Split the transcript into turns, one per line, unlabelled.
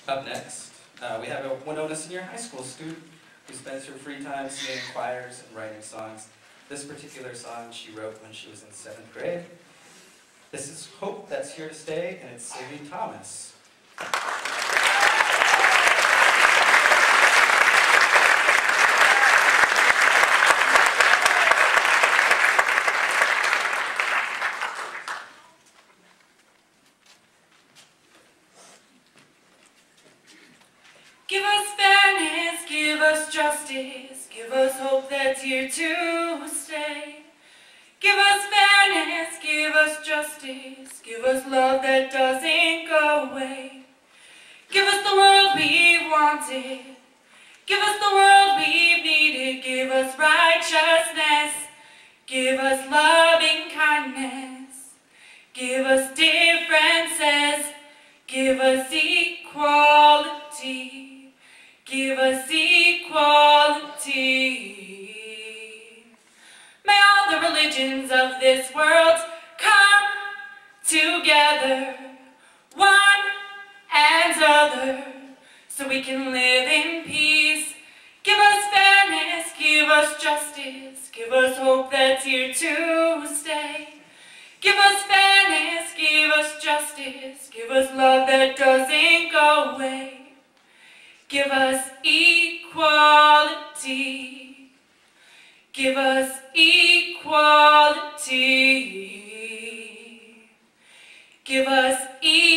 Up next, we have a Winona Senior High School student who spends her free time singing in choirs and writing songs. This particular song she wrote when she was in 7th grade. This is Hope That's Here to Stay, and it's Sadie Thomas.
Give us fairness, give us justice, give us hope that's here to stay. Give us fairness, give us justice, give us love that doesn't go away. Give us the world we wanted, give us the world we've needed, give us righteousness, give us loving kindness, give us differences, give us equality. Give us equality. May all the religions of this world come together, one and other, so we can live in peace. Give us fairness, give us justice, give us hope that's here to stay. Give us fairness, give us justice, give us love that doesn't go away. Give us equality. Give us equality. Give us equality.